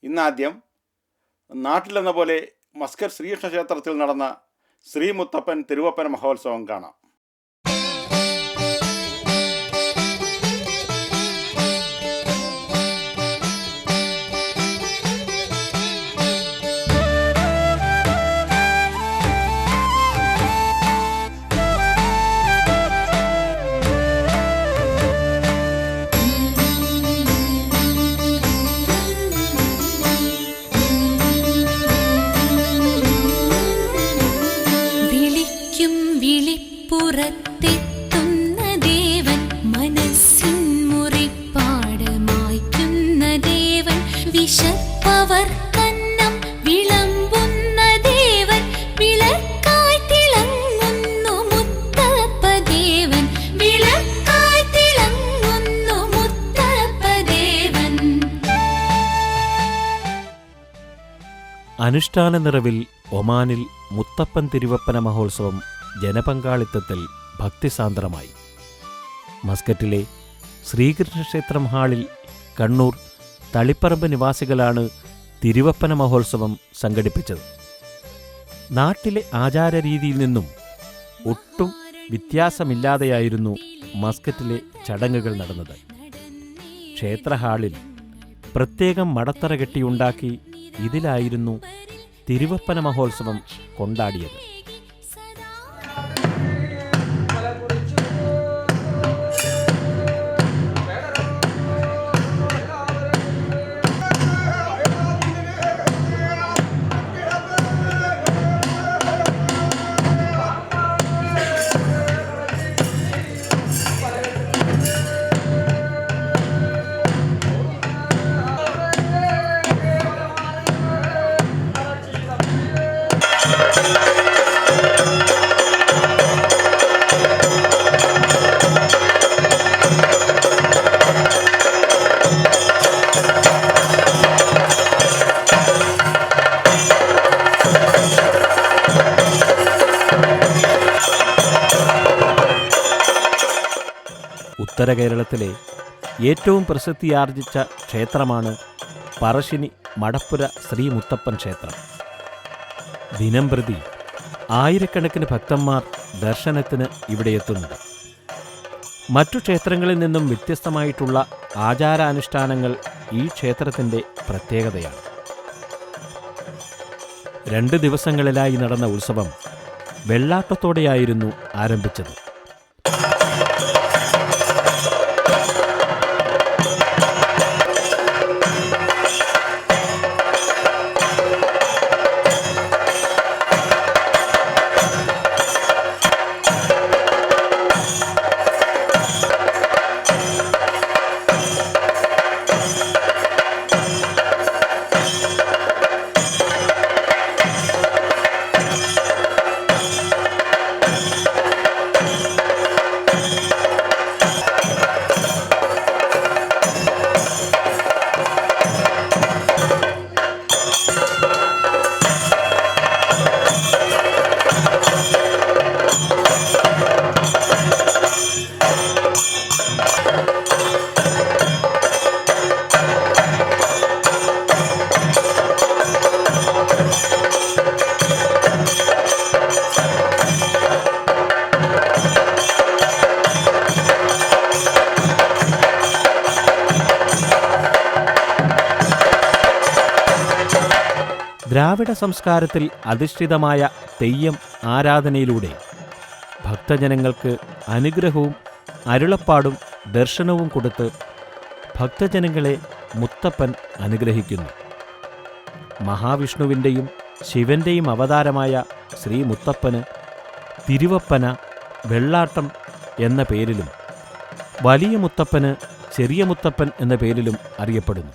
ഇന്നാദ്യം നാട്ടിലെന്ന പോലെ മസ്കറ്റ് ശ്രീകൃഷ്ണ ക്ഷേത്രത്തിൽ നടന്ന ശ്രീ മുത്തപ്പൻ തിരുവപ്പന മഹോത്സവം കാണാം. പുറത്തെത്തുന്ന ദേവൻ, മനസ്സിൻ മുറിപ്പാട് മായ്ക്കുന്ന ദേവൻ, വിശപ്പവർ കന്നം വിളമ്പുന്ന ദേവൻ, വിളക്കായി തിളങ്ങുന്നു മുത്തപ്പ ദേവൻ, വിളക്കായി തിളങ്ങുന്നു മുത്തപ്പ ദേവൻ. അനുഷ്ഠാന നിറവിൽ ഒമാനിൽ മുത്തപ്പൻ തിരുവപ്പന മഹോത്സവം ജനപങ്കാളിത്തത്തിൽ ഭക്തിസാന്ദ്രമായി. മസ്കറ്റിലെ ശ്രീകൃഷ്ണക്ഷേത്രം ഹാളിൽ കണ്ണൂർ തളിപ്പറമ്പ് നിവാസികളാണ് തിരുവപ്പന മഹോത്സവം സംഘടിപ്പിച്ചത്. നാട്ടിലെ ആചാരരീതിയിൽ നിന്നും ഒട്ടും വ്യത്യാസമില്ലാതെയായിരുന്നു മസ്കറ്റിലെ ചടങ്ങുകൾ നടന്നത്. ക്ഷേത്ര ഹാളിൽ പ്രത്യേകം മടത്തറ കെട്ടിയുണ്ടാക്കി ഇതിലായിരുന്നു തിരുവപ്പന മഹോത്സവം കൊണ്ടാടിയത്. ഉത്തര കേരളത്തിലെ ഏറ്റവും പ്രസിദ്ധിയാർജിച്ച ക്ഷേത്രമാണ് പറശ്ശിനി മടപ്പുര ശ്രീ മുത്തപ്പൻ ക്ഷേത്രം. ദിനംപ്രതി ആയിരക്കണക്കിന് ഭക്തന്മാർ ദർശനത്തിന് ഇവിടെയെത്തുന്നുണ്ട്. മറ്റു ക്ഷേത്രങ്ങളിൽ നിന്നും വ്യത്യസ്തമായിട്ടുള്ള ആചാരാനുഷ്ഠാനങ്ങൾ ഈ ക്ഷേത്രത്തിൻ്റെ പ്രത്യേകതയാണ്. 2 ദിവസങ്ങളിലായി നടന്ന ഉത്സവം വെള്ളാട്ടത്തോടെയായിരുന്നു ആരംഭിച്ചത്. ദ്രാവിഡ സംസ്കാരത്തിൽ അധിഷ്ഠിതമായ തെയ്യം ആരാധനയിലൂടെ ഭക്തജനങ്ങൾക്ക് അനുഗ്രഹവും അരുളപ്പാടും ദർശനവും കൊടുത്ത് ഭക്തജനങ്ങളെ മുത്തപ്പൻ അനുഗ്രഹിക്കുന്നു. മഹാവിഷ്ണുവിൻ്റെയും ശിവൻ്റെയും അവതാരമായ ശ്രീ മുത്തപ്പന് തിരുവപ്പന, വെള്ളാട്ടം എന്ന പേരിലും വലിയ മുത്തപ്പന് ചെറിയ മുത്തപ്പൻ എന്ന പേരിലും അറിയപ്പെടുന്നു.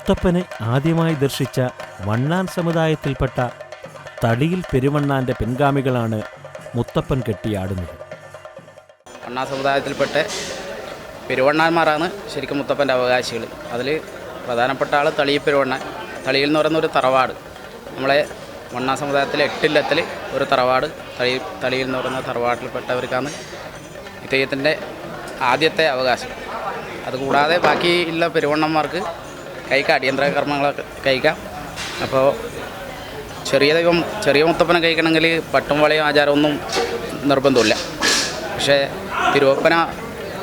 മുത്തപ്പനെ ആദ്യമായി ദർശിച്ച വണ്ണാൻ സമുദായത്തിൽപ്പെട്ട തളിയിൽ പെരുവണ്ണാൻ്റെ പിൻഗാമികളാണ് മുത്തപ്പൻ കെട്ടിയാടുന്നത്. വണ്ണാൻ സമുദായത്തിൽപ്പെട്ട പെരുവണ്ണാന്മാരാണ് ശരിക്കും മുത്തപ്പൻ്റെ അവകാശികൾ. അതിൽ പ്രധാനപ്പെട്ട ആൾ തളിയിൽ പെരുവണ്ണാൻ. തളിയിൽ എന്ന് പറയുന്ന ഒരു തറവാട്, നമ്മളെ വണ്ണാൻ സമുദായത്തിലെ 8 ഇല്ലത്തിൽ ഒരു തറവാട് തളിയിൽ എന്ന് പറയുന്ന തറവാട്ടിൽപ്പെട്ടവർക്കാണ് ഈ തെയ്യത്തിൻ്റെ ആദ്യത്തെ അവകാശം. അതുകൂടാതെ ബാക്കിയുള്ള പെരുവണ്ണന്മാർക്ക് കഴിക്കാം, അടിയന്തര കർമ്മങ്ങളൊക്കെ കഴിക്കാം. അപ്പോൾ ചെറിയ മുത്തപ്പനെ കഴിക്കണമെങ്കിൽ പട്ടും വളയും ആചാരമൊന്നും നിർബന്ധമില്ല. പക്ഷേ തിരുവപ്പന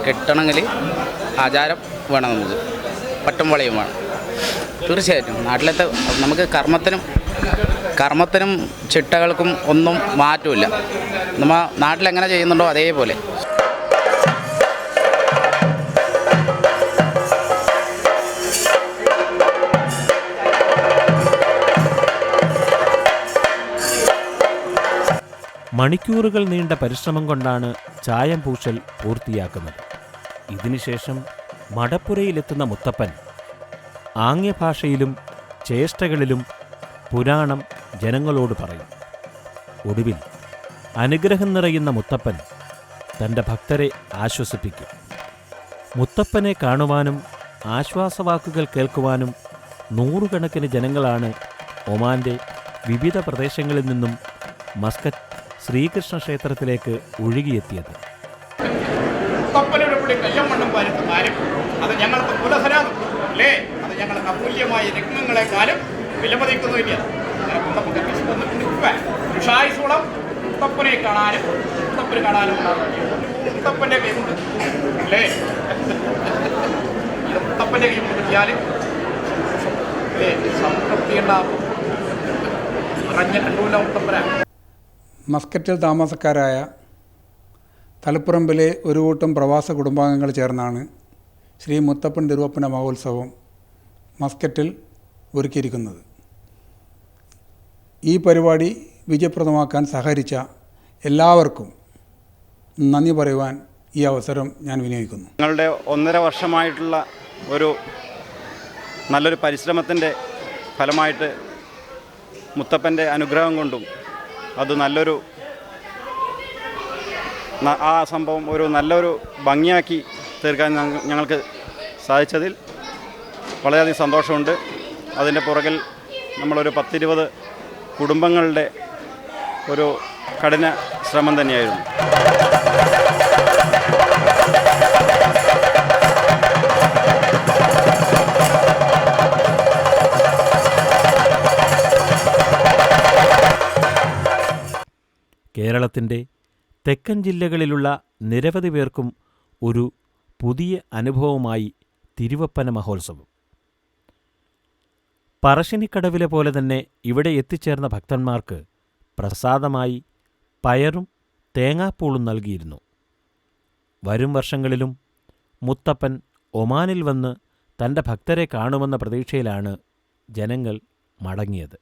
കെട്ടണമെങ്കിൽ ആചാരം വേണം, നമുക്ക് പട്ടും വളയും വേണം. തീർച്ചയായിട്ടും നാട്ടിലത്തെ നമുക്ക് കർമ്മത്തിനും ചിട്ടകൾക്കും ഒന്നും മാറ്റമില്ല. നമ്മൾ നാട്ടിലെങ്ങനെ ചെയ്യുന്നുണ്ടോ അതേപോലെ. മണിക്കൂറുകൾ നീണ്ട പരിശ്രമം കൊണ്ടാണ് ചായം പൂശൽ പൂർത്തിയാക്കുന്നത്. ഇതിനുശേഷം മടപ്പുരയിലെത്തുന്ന മുത്തപ്പൻ ആംഗ്യഭാഷയിലും ചേഷ്ടകളിലും പുരാണം ജനങ്ങളോട് പറയും. ഒടുവിൽ അനുഗ്രഹം നിറയുന്ന മുത്തപ്പൻ തൻ്റെ ഭക്തരെ ആശ്വസിപ്പിക്കും. മുത്തപ്പനെ കാണുവാനും ആശ്വാസവാക്കുകൾ കേൾക്കുവാനും നൂറുകണക്കിന് ജനങ്ങളാണ് ഒമാൻ്റെ വിവിധ പ്രദേശങ്ങളിൽ നിന്നും മസ്കറ്റ് ശ്രീകൃഷ്ണ ക്ഷേത്രത്തിലേക്ക് ഒഴുകിയെത്തിയത്. മുത്തപ്പനൊരു പിടി കയ്യം മണ്ണും വരുത്തുന്നാലും അത് ഞങ്ങൾക്ക് കുലഹരാകും അല്ലേ, അത് ഞങ്ങൾക്ക് അമൂല്യമായ രത്നങ്ങളെക്കാളും വിലമതിക്കുന്നില്ല. വിഷായുസോളം മുത്തപ്പനെ കാണാനും മുത്തപ്പന് കാണാനും മുത്തപ്പൻ്റെ കൈമുണ്ട് അല്ലേ, ഇത് മുത്തപ്പൻ്റെ കൈമുണ്ട് കിട്ടിയാൽ സംതൃപ്തി ഉണ്ടാവും. പറഞ്ഞ കണ്ടൂല്ല മുത്തപ്പന. മസ്കറ്റിൽ താമസക്കാരായ തളിപ്പറമ്പിലെ ഒരു കൂട്ടം പ്രവാസ കുടുംബാംഗങ്ങൾ ചേർന്നാണ് ശ്രീ മുത്തപ്പൻ തിരുവപ്പന മഹോത്സവം മസ്കറ്റിൽ ഒരുക്കിയിരിക്കുന്നത്. ഈ പരിപാടി വിജയപ്രദമാക്കാൻ സഹകരിച്ച എല്ലാവർക്കും നന്ദി പറയുവാൻ ഈ അവസരം ഞാൻ വിനിയോഗിക്കുന്നു. ഞങ്ങളുടെ 1.5 വർഷമായിട്ടുള്ള നല്ലൊരു പരിശ്രമത്തിൻ്റെ ഫലമായിട്ട് മുത്തപ്പൻ്റെ അനുഗ്രഹം കൊണ്ടും അത് ആ സംഭവം നല്ലൊരു ഭംഗിയാക്കി തീർക്കാൻ ഞങ്ങൾക്ക് സാധിച്ചതിൽ വളരെയധികം സന്തോഷമുണ്ട്. അതിൻ്റെ പുറകിൽ നമ്മളൊരു 10-20 കുടുംബങ്ങളുടെ ഒരു കഠിന ശ്രമം തന്നെയായിരുന്നു. കേരളത്തിൻ്റെ തെക്കൻ ജില്ലകളിലുള്ള നിരവധി പേർക്കും ഒരു പുതിയ അനുഭവമായി തിരുവപ്പന മഹോത്സവം. പറശ്ശിനിക്കടവിലെ പോലെ തന്നെ ഇവിടെ എത്തിച്ചേർന്ന ഭക്തന്മാർക്ക് പ്രസാദമായി പയറും തേങ്ങാപ്പൂളും നൽകിയിരുന്നു. വരും വർഷങ്ങളിലും മുത്തപ്പൻ ഒമാനിൽ വന്ന് തൻ്റെ ഭക്തരെ കാണുമെന്ന പ്രതീക്ഷയിലാണ് ജനങ്ങൾ മടങ്ങിയത്.